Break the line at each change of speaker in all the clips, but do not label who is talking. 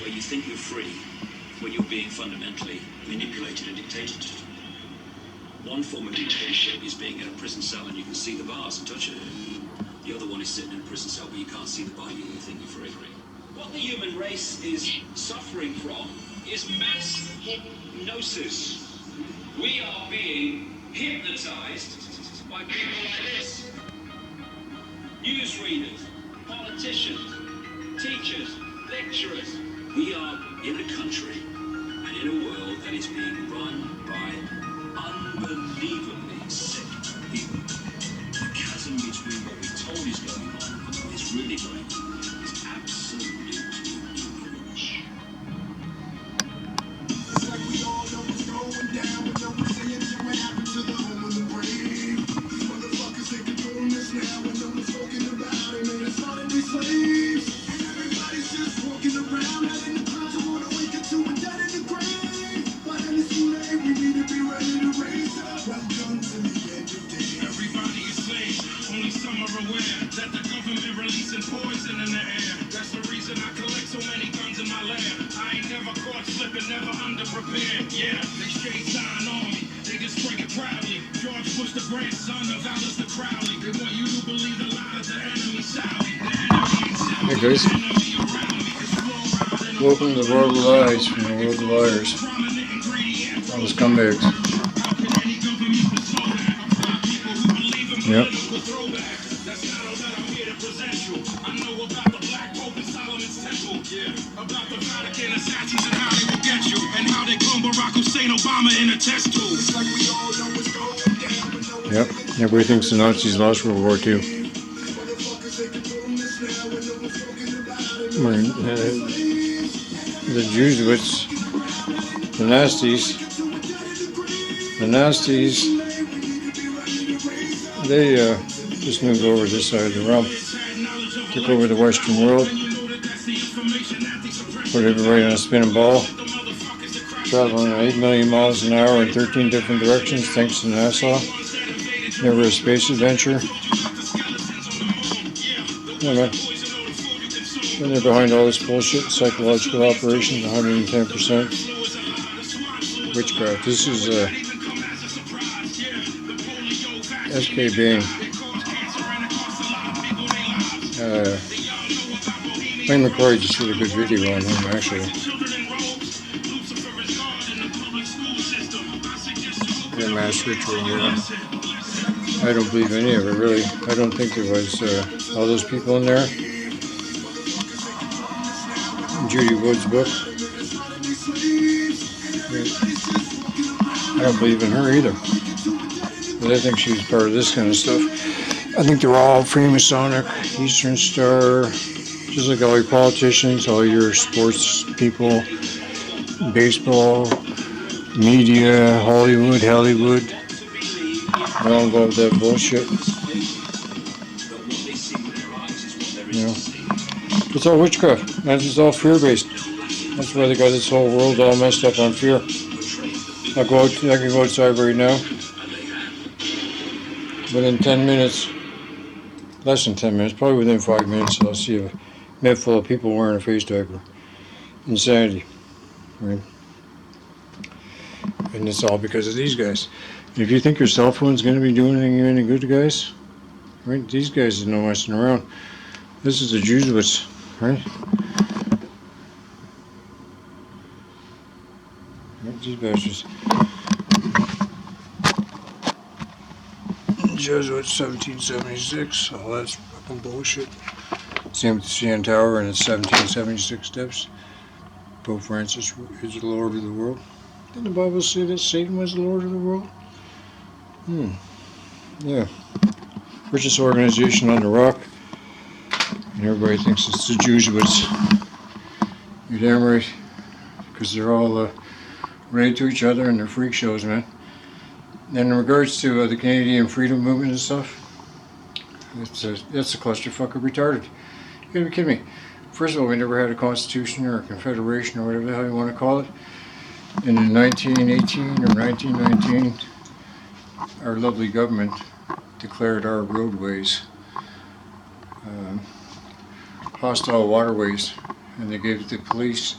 where you think you're free when you're being fundamentally manipulated and dictated to. One form of dictatorship is being in a prison cell and you can see the bars and touch it. The other one is sitting in a prison cell but you can't see the bar, you think you're free. What the human race is suffering from is mass hypnosis. We are being hypnotized by people like this. Newsreaders, politicians, teachers, lecturers. We are in a country and in a world that is being run by unbelievably sick people. The chasm between what we're told is going on and what is really going on is absolutely huge.
It's like we all know what's going down, but no one's saying what happened to the home of the brave. These motherfuckers, they controlling us now, and no one's talking about it, man. It's not any slaves. And everybody's just walking around, having the clouds of want to wake up to a dead in the grave. But in this new day, we need to be ready to raise up. Welcome to the edge of day.
Everybody is slaves, only some are aware that the government releasing poison in the air. That's the reason I collect so many guns in my lab. I ain't never caught slipping, never underprepared. Yeah, they straight sign on me, they just bring it proudly. George Bush, the grandson of Alistair Crowley. They want you to believe the lie that the enemy Saudi. The enemy ain't Saudi.
Hey guys, welcome to the world of lies from the world of liars. All the scumbags. Yep. Yep. Everybody thinks the Nazis lost World War II. The Jesuits, the nasties, they just moved over this side of the realm, took over the Western world, put everybody on a spinning ball, traveling at 8 million miles an hour in 13 different directions thanks to NASA. Never a space adventure. Yeah, man. And they're behind all this bullshit, psychological operations, 110%. Witchcraft. This is S.K. Bain. Wayne McCoy just did a good video on him, actually. Yeah, mass ritual, yeah. I don't believe any of it, really. I don't think there was all those people in there. Judy Wood's book. I don't believe in her either. But I think she was part of this kind of stuff. I think they're all Freemasonic, Eastern Star, just like all your politicians, all your sports people, baseball, media, Hollywood. They all involved with that bullshit. You know, it's all witchcraft. It's all fear-based. That's why they got this whole world all messed up on fear. I can go outside right now. Within 10 minutes, less than 10 minutes, probably within 5 minutes, I'll see a net full of people wearing a face diaper. Insanity, right? And it's all because of these guys. If you think your cell phone's going to be doing you any good, guys, right? These guys are no messing around. This is the Jesuits, right? These bastards. Jesuits, 1776. Oh, that's fucking bullshit. Same with the CN Tower, and it's 1776 steps. Pope Francis is the Lord of the world. Didn't the Bible say that Satan was the Lord of the world? Yeah. Richest organization on the rock. And everybody thinks it's the Jesuits. You're damn right. Because they're all related to each other and they're freak shows, man. And in regards to the Canadian freedom movement and stuff, that's a clusterfuck of retarded. You gotta be kidding me. First of all, we never had a constitution or a confederation or whatever the hell you want to call it. And in 1918 or 1919, our lovely government declared our roadways hostile waterways, and they gave the police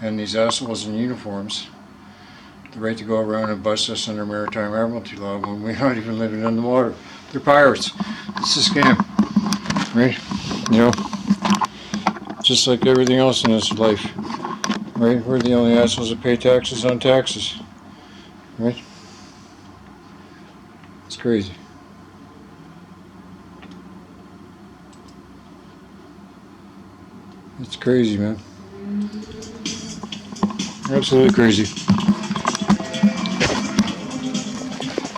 and these assholes in uniforms the right to go around and bust us under maritime admiralty law when we're not even living on the water. They're pirates. It's a scam, right? You know, just like everything else in this life, right? We're the only assholes that pay taxes on taxes, right? It's crazy. It's crazy, man. Absolutely crazy.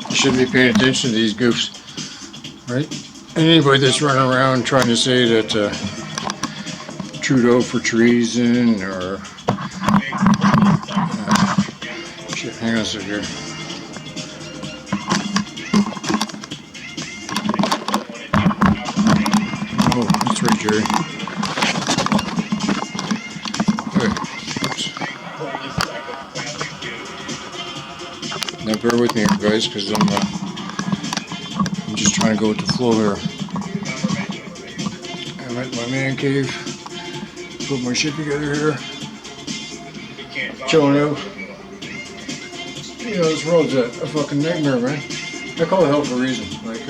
You shouldn't be paying attention to these goofs, right? Anybody that's running around trying to say that Trudeau for treason or shit, hang on a second here. Oh, that's right, Jerry. Now bear with me, guys, because I'm just trying to go with the flow here. I'm at my man cave, put my shit together here, chilling out. You know, this world's a fucking nightmare, man. I call it hell for a reason. Like,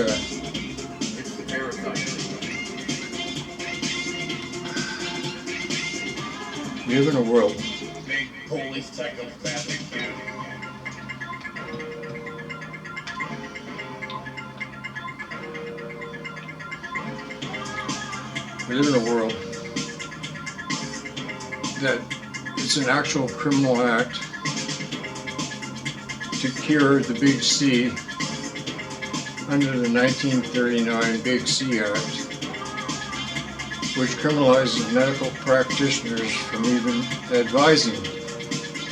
we live in a world. We live in a world that it's an actual criminal act to cure the Big C under the 1939 Big C Act, which criminalizes medical practitioners from even advising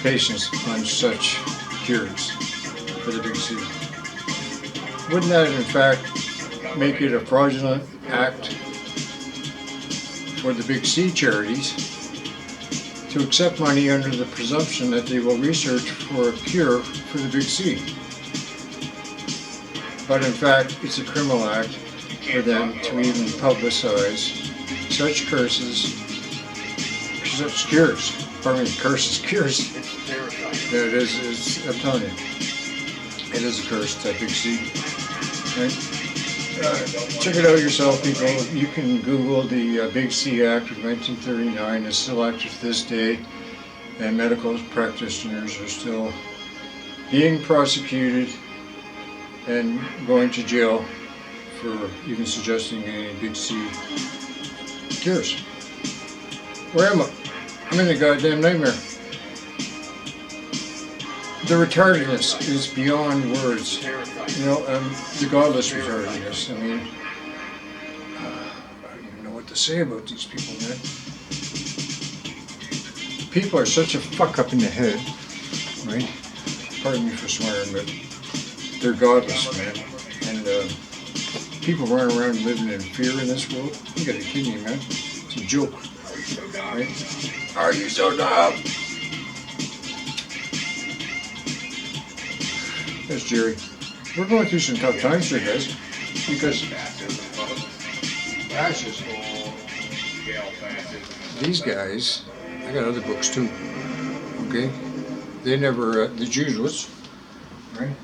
patients on such cures for the Big C. Wouldn't that in fact make it a fraudulent act for the Big C charities to accept money under the presumption that they will research for a cure for the Big C? But in fact, it's a criminal act for them to even publicize such curses, such cures. Pardon me, curses, cures. Yeah, it is, I'm telling you, it is a curse, that Big C, right? Check it out yourself, people. You can Google the Big C Act of 1939. It's still active to this day, and medical practitioners are still being prosecuted and going to jail for even suggesting any Big C cures. Where am I? I'm in a goddamn nightmare. The retardedness is beyond words. You know, the godless retardedness. I mean, I don't even know what to say about these people, man. People are such a fuck up in the head, right? Pardon me for swearing, but they're godless, man. And people running around living in fear in this world. You gotta be kidding me, man. It's a joke, right? Are you so dumb? Yes, Jerry. We're going through some tough times here, guys, because these guys, I got other books too, okay? They never, the Jesuits, right?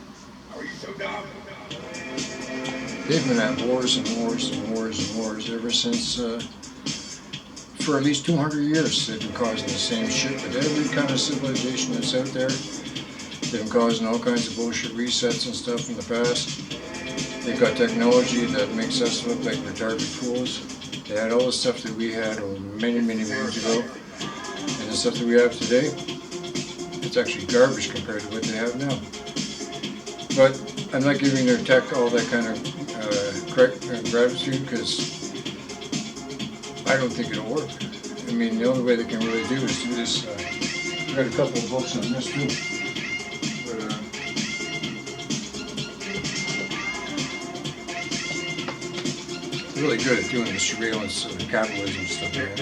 They've been at wars and wars and wars and wars ever since, for at least 200 years. They've been causing the same shit with every kind of civilization that's out there. They've been causing all kinds of bullshit resets and stuff in the past. They've got technology that makes us look like retarded fools. They had all the stuff that we had many, many years ago. And the stuff that we have today, it's actually garbage compared to what they have now. But I'm not giving their tech all that kind of gratitude, because I don't think it'll work. I mean, the only way they can really do is do this. I've got a couple of books on this too. Really good at doing the surveillance of capitalism stuff. Right?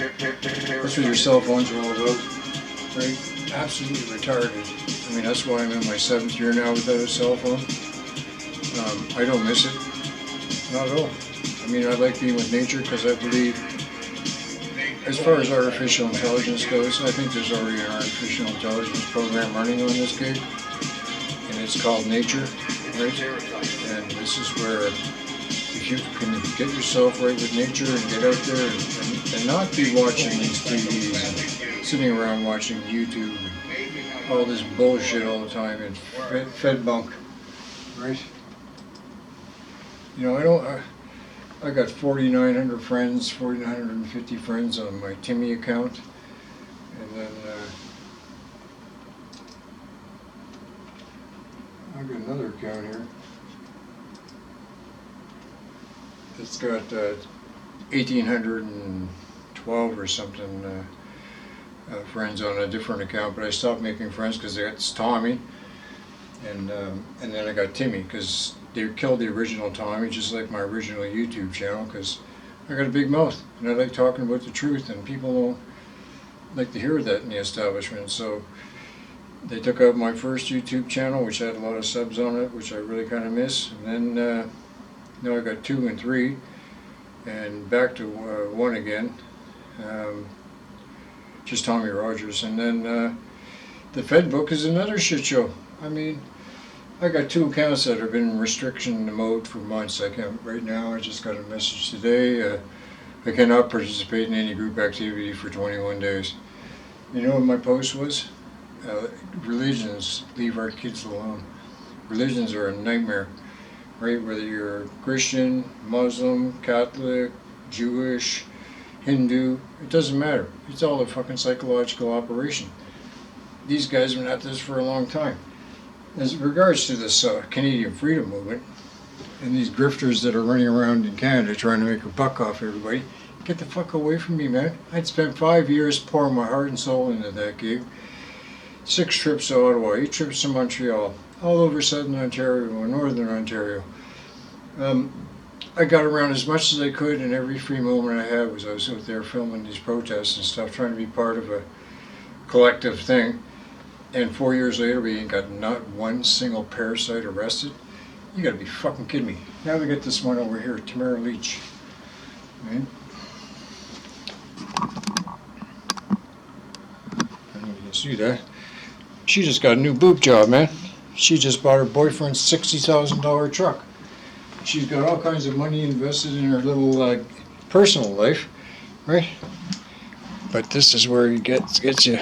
That's what your cell phones are all about, right? Absolutely retarded. I mean, that's why I'm in my 7th year now without a cell phone. I don't miss it, not at all. I mean, I like being with nature because I believe as far as artificial intelligence goes, I think there's already an artificial intelligence program running on this gig, and it's called Nature, right? And this is where if you can get yourself right with nature and get out there and not be watching these TVs and sitting around watching YouTube and all this bullshit all the time and fed bunk, right? You know, I got 4,900 friends, 4,950 friends on my Timmy account, and then I've got another account here. It's got 1,812 or something friends on a different account, but I stopped making friends because it's Tommy, and then I got Timmy because they killed the original Tommy, just like my original YouTube channel, because I got a big mouth and I like talking about the truth, and people don't like to hear that in the establishment. So they took out my first YouTube channel, which had a lot of subs on it, which I really kind of miss, and then now I got 2 and 3, and back to 1 again, just Tommy Rodgers. And then the Fed book is another shit show. I mean, I got 2 accounts that have been in restriction mode for months. I can't right now. I just got a message today. I cannot participate in any group activity for 21 days. You know what my post was? Religions, leave our kids alone. Religions are a nightmare. Right, whether you're Christian, Muslim, Catholic, Jewish, Hindu, it doesn't matter. It's all a fucking psychological operation. These guys have been at this for a long time. As regards to this Canadian freedom movement, and these grifters that are running around in Canada trying to make a buck off everybody, get the fuck away from me, man. I'd spent 5 years pouring my heart and soul into that gig. 6 trips to Ottawa, 8 trips to Montreal, all over Southern Ontario and Northern Ontario. I got around as much as I could, and every free moment I had was I was out there filming these protests and stuff, trying to be part of a collective thing. And 4 years later, we ain't got not one single parasite arrested. You gotta be fucking kidding me. Now we got this one over here, Tamara Leach. Right? I don't know if you can see that. She just got a new boob job, man. She just bought her boyfriend's $60,000 truck. She's got all kinds of money invested in her little personal life, right? But this is where he gets you.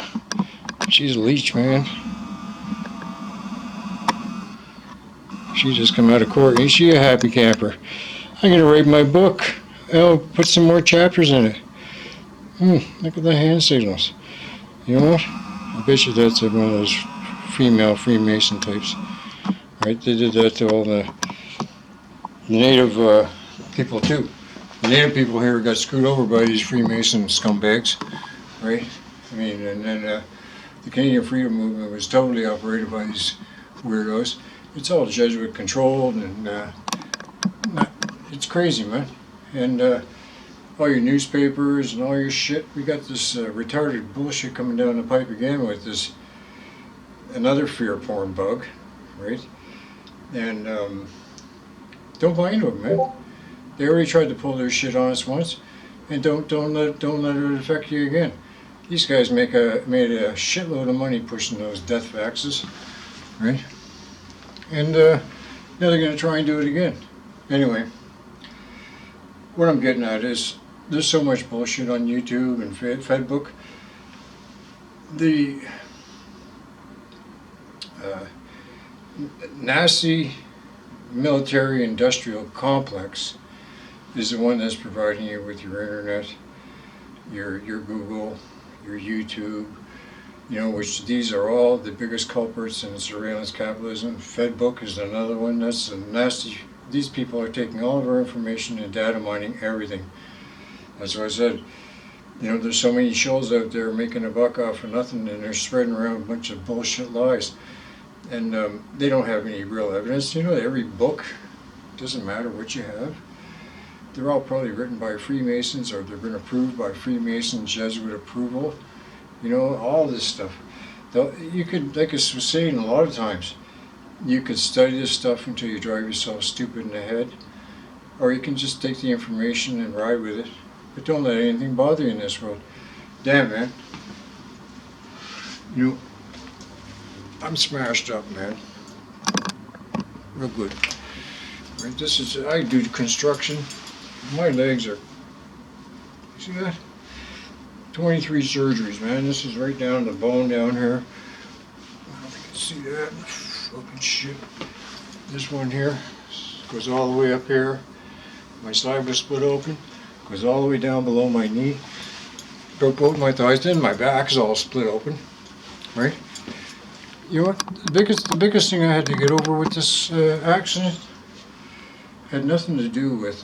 She's a leech, man. She just come out of court. Ain't she a happy camper? I'm gonna write my book. I'll put some more chapters in it. Look at the hand signals. You know what? I bet you that's one of those female Freemason types, right? They did that to all the native people too. The native people here got screwed over by these Freemason scumbags, right? I mean, and then the Canadian freedom movement was totally operated by these weirdos. It's all Jesuit controlled, and it's crazy, man. And all your newspapers and all your shit, we got this retarded bullshit coming down the pipe again with this another fear porn bug, right? And don't buy into it, man. They already tried to pull their shit on us once, and don't let it affect you again. These guys made a shitload of money pushing those death vaxes, right? And now they're going to try and do it again. Anyway, what I'm getting at is there's so much bullshit on YouTube and Fedbook. The nasty military-industrial complex is the one that's providing you with your internet, your Google, your YouTube, you know, which these are all the biggest culprits in surveillance capitalism. Fedbook is another one. That's a nasty. These people are taking all of our information and data mining everything. That's what I said. You know, there's so many shows out there making a buck off of nothing, and they're spreading around a bunch of bullshit lies. And they don't have any real evidence. You know, every book, doesn't matter what you have, they're all probably written by Freemasons, or they've been approved by Freemasons, Jesuit approval. You know, all this stuff. You could, like I was saying a lot of times, you could study this stuff until you drive yourself stupid in the head, or you can just take the information and ride with it. But don't let anything bother you in this world. Damn, man. You know, I'm smashed up, man. Real good. Right, this is, I do construction. My legs are, see that? 23 surgeries, man. This is right down the bone down here. I don't know if you can see that. Fucking shit. This one here goes all the way up here. My side was split open. Goes all the way down below my knee. Broke both my thighs. Then my back is all split open. Right? You know what? The biggest thing I had to get over with this accident had nothing to do with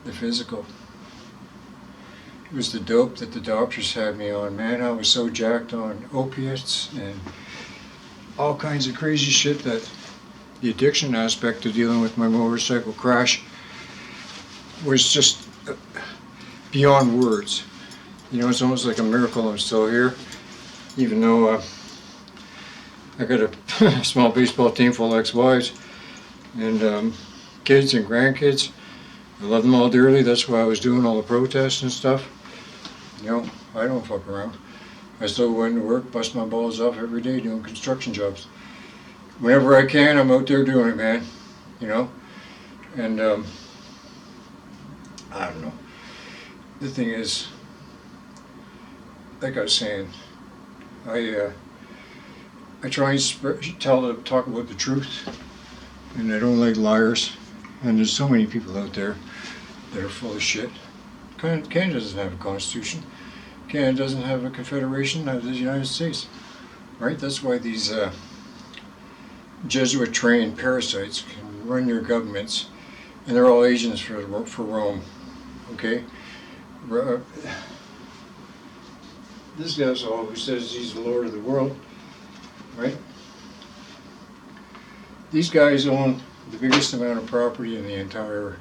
the physical. It was the dope that the doctors had me on, man. I was so jacked on opiates and all kinds of crazy shit that the addiction aspect of dealing with my motorcycle crash was just beyond words. You know, it's almost like a miracle I'm still here, even though I got a small baseball team full of ex-wives and kids and grandkids. I love them all dearly. That's why I was doing all the protests and stuff. You know, I don't fuck around. I still go into work, bust my balls off every day doing construction jobs. Whenever I can, I'm out there doing it, man. You know? And, I don't know. The thing is, like I was saying, I try and talk about the truth, and I don't like liars. And there's so many people out there that are full of shit. Canada doesn't have a constitution. Canada doesn't have a confederation. Neither does the United States. Right? That's why these Jesuit-trained parasites can run your governments, and they're all agents for Rome. Okay? This guy's all who says he's the Lord of the world. Right? These guys own the biggest amount of property in the entire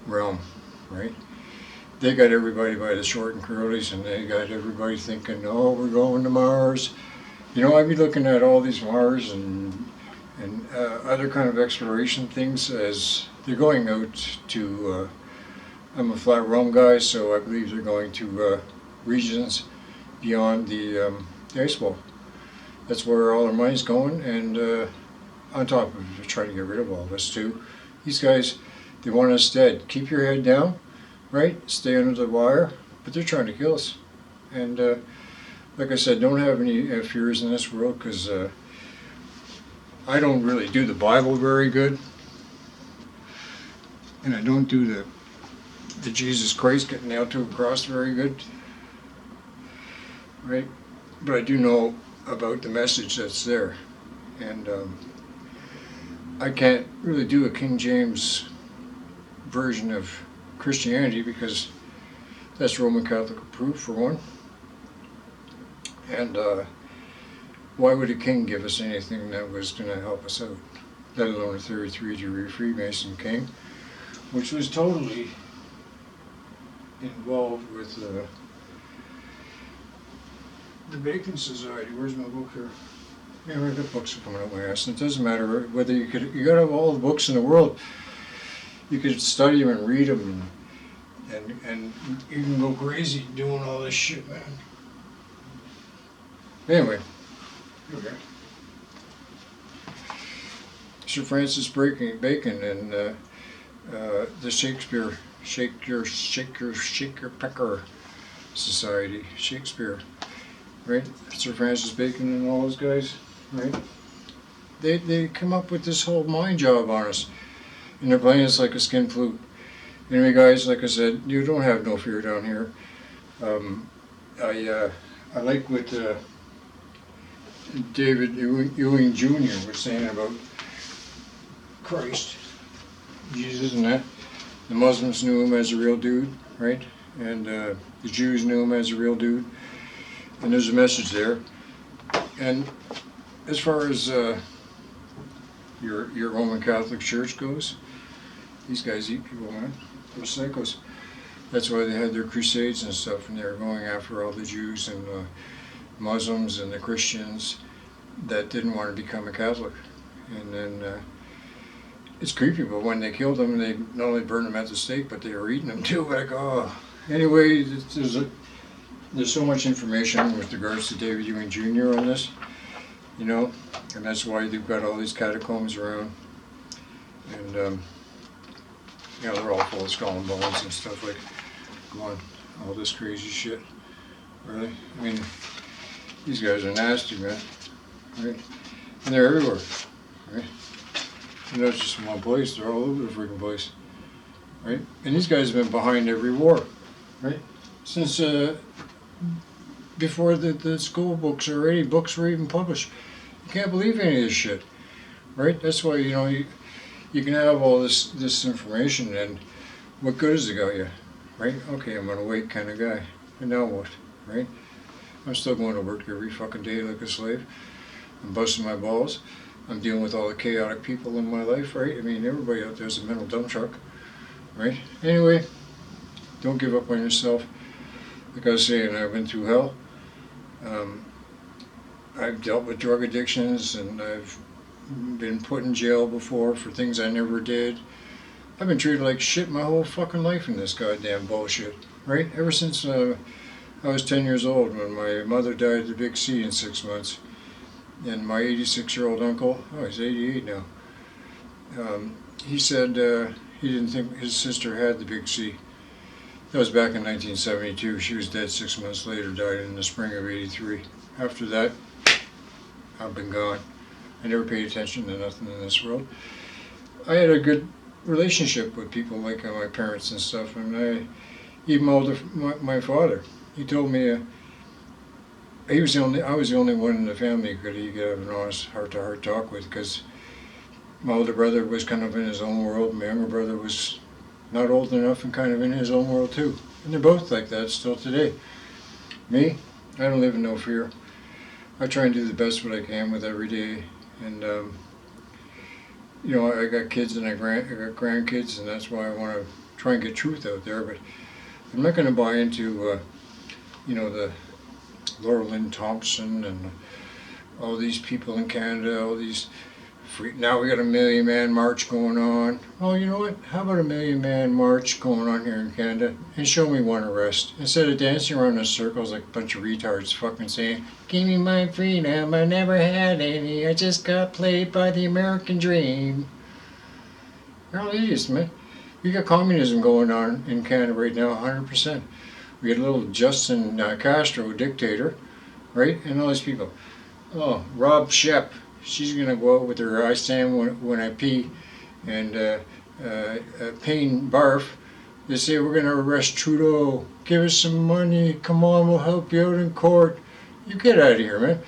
realm, right? They got everybody by the short and curlies, and they got everybody thinking, oh, we're going to Mars. You know, I'd be looking at all these Mars and other kind of exploration things as they're going out to, I'm a flat realm guy, so I believe they're going to regions beyond the ice wall. That's where all their money's going, and on top of trying to get rid of all of us too. These guys, they want us dead. Keep your head down, right? Stay under the wire, but they're trying to kill us. And like I said, don't have any fears in this world, because I don't really do the Bible very good, and I don't do the Jesus Christ getting nailed to a cross very good, right? But I do know about the message that's there, and I can't really do a King James version of Christianity because that's Roman Catholic approved, for one. And why would a king give us anything that was going to help us out? Let alone a 33-degree Freemason king, which was totally involved with the Bacon Society. Where's my book here? Yeah, I got books coming out my ass. And it doesn't matter whether you got to have all the books in the world. You could study them and read them, and you can go crazy doing all this shit, man. Anyway, okay. Sir Francis Bacon and the Shaker Pecker Society, Shakespeare, right? Sir Francis Bacon and all those guys, right? They come up with this whole mind job on us, and they're playing us like a skin flute. Anyway, guys, like I said, you don't have no fear down here. I like what David Ewing Jr. was saying about Christ, Jesus, and that. The Muslims knew him as a real dude, right? And the Jews knew him as a real dude. And there's a message there. And as far as your Roman Catholic Church goes, these guys eat people, man. They're psychos. That's why they had their crusades and stuff, and they were going after all the Jews and Muslims and the Christians that didn't want to become a Catholic. And then it's creepy, but when they killed them, they not only burned them at the stake, but they were eating them too. Like, oh. Anyway, there's so much information with regards to David Ewing Jr. on this, you know, and that's why they've got all these catacombs around, and you know, they're all full of skull and bones and stuff like, come on, all this crazy shit, really. I mean, these guys are nasty, man, right? And they're everywhere, right? You know, it's just in one place, they're all over the freaking place, right? And these guys have been behind every war, right? Since before the school books already, books were even published. You can't believe any of this shit, right? That's why, you know, you can have all this information, and what good has it got you, right? Okay, I'm an awake kind of guy, and now what, right? I'm still going to work every fucking day like a slave. I'm busting my balls. I'm dealing with all the chaotic people in my life, right? I mean, everybody out there's a mental dump truck, right? Anyway, don't give up on yourself. Like I was saying, I've been through hell. I've dealt with drug addictions, and I've been put in jail before for things I never did. I've been treated like shit my whole fucking life in this goddamn bullshit, right? Ever since I was 10 years old, when my mother died of the big C in 6 months. And my 86-year-old uncle, oh, he's 88 now, he said he didn't think his sister had the big C. That was back in 1972. She was dead 6 months later, died in the spring of 83. After that, I've been gone. I never paid attention to nothing in this world. I had a good relationship with people like my parents and stuff, and even my father, he told me I was the only one in the family he could have an honest heart-to-heart talk with, because my older brother was kind of in his own world, my younger brother was not old enough and kind of in his own world too. And they're both like that still today. Me, I don't live in no fear. I try and do the best what I can with every day, and you know, I got kids and I got grandkids, and that's why I want to try and get truth out there. But I'm not going to buy into you know, the Laura Lynn Thompson and all these people in Canada, all these now we got a Million Man March going on. Oh, you know what? How about a Million Man March going on here in Canada, and show me one arrest, instead of dancing around in circles like a bunch of retards fucking saying, give me my freedom, I never had any, I just got played by the American dream. They're all idiots, man. We got communism going on in Canada right now, 100%. We had a little Justin Castro, dictator, right? And all these people. Oh, Rob Shep, she's going to go out with her I stand when I pee, and Payne Barf. They say, we're going to arrest Trudeau. Give us some money. Come on, we'll help you out in court. You get out of here, man.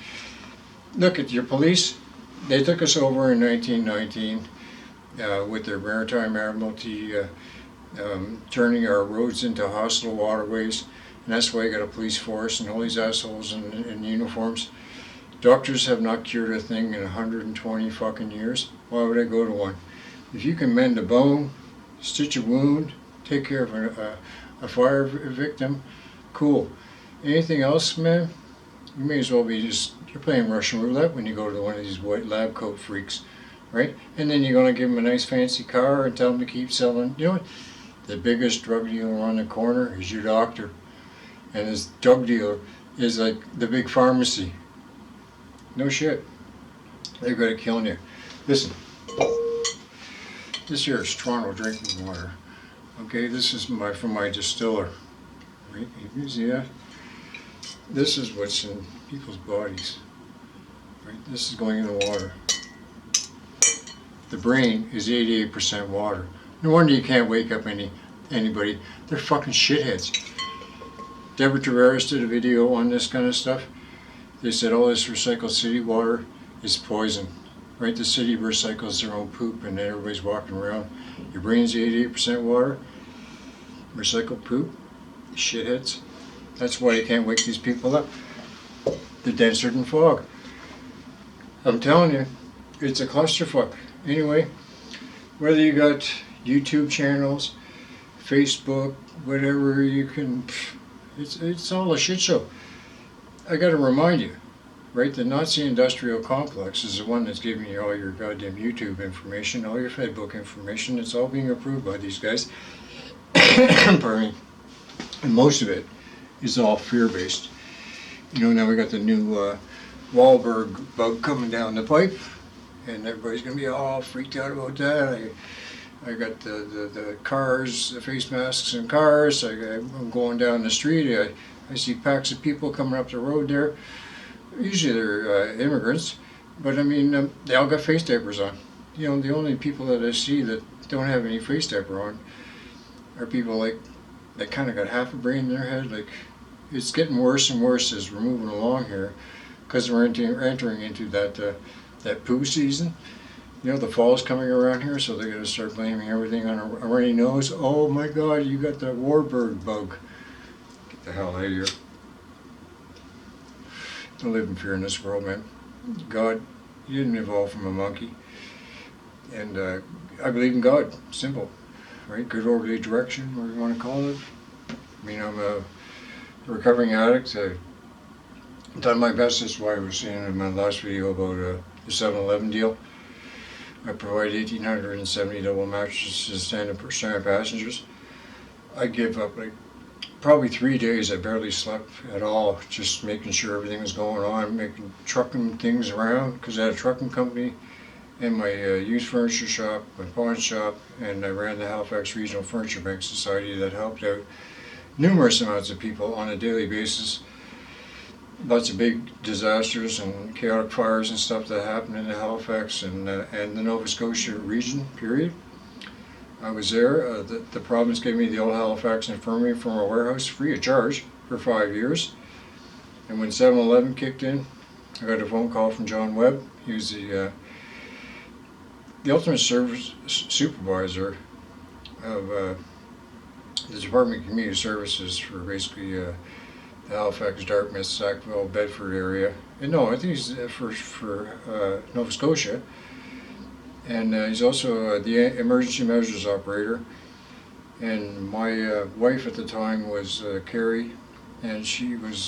Look at your police. They took us over in 1919 with their maritime admiralty, turning our roads into hostile waterways, and that's why you got a police force and all these assholes in uniforms. Doctors have not cured a thing in 120 fucking years. Why would I go to one? If you can mend a bone, stitch a wound, take care of a fire victim, cool. Anything else, man, you may as well be you're playing Russian roulette when you go to one of these white lab coat freaks, right? And then you're going to give them a nice fancy car and tell them to keep selling. You know what? The biggest drug dealer on the corner is your doctor, and his drug dealer is like the big pharmacy. No shit. They're good at killing you. Listen, this here is Toronto drinking water. Okay, this is from my distiller. Right? You see that? This is what's in people's bodies. Right? This is going in the water. The brain is 88% water. No wonder you can't wake up anybody. They're fucking shitheads. Deborah Tavares did a video on this kind of stuff. They said all this recycled city water is poison. Right? The city recycles their own poop, and then everybody's walking around. Your brain's 88% water. Recycled poop. Shitheads. That's why you can't wake these people up. They're denser than fog. I'm telling you, it's a clusterfuck. Anyway, whether you got YouTube channels, Facebook, whatever you can, it's all a shit show. I got to remind you, right? The Nazi industrial complex is the one that's giving you all your goddamn YouTube information, all your Facebook information. It's all being approved by these guys. Pardon me. And most of it is all fear-based. You know, now we got the new Wahlberg bug coming down the pipe, and everybody's gonna be all freaked out about that. I got the cars, the face masks in cars. I'm going down the street. I see packs of people coming up the road there. Usually they're immigrants, but I mean, they all got face diapers on. You know, the only people that I see that don't have any face diaper on are people like that kind of got half a brain in their head. Like, it's getting worse and worse as we're moving along here, because we're entering into that poo season. You know, the fall's coming around here, so they're going to start blaming everything on a runny nose. Oh my God, you got the Warburg bug. Get the hell out of here. Don't live in fear in this world, man. God, you didn't evolve from a monkey. And I believe in God. Simple. Right? Good orderly direction, whatever you want to call it. I mean, I'm a recovering addict. I've done my best. That's why I was saying in my last video about the 7-Eleven deal. I provide 1,870 double mattresses to standard passengers. I give up like probably 3 days. I barely slept at all, just making sure everything was going on, trucking things around, because I had a trucking company and my used furniture shop, my pawn shop, and I ran the Halifax Regional Furniture Bank Society that helped out numerous amounts of people on a daily basis. Lots of big disasters and chaotic fires and stuff that happened in the Halifax and the Nova Scotia region, period. I was there. The province gave me the old Halifax Infirmary from our warehouse free of charge for 5 years. And when 7-Eleven kicked in, I got a phone call from John Webb. He was the ultimate service supervisor of the Department of Community Services for basically the Halifax, Dartmouth, Sackville, Bedford area. And no, I think he's for Nova Scotia. And he's also the emergency measures operator. And my wife at the time was Carrie, and she was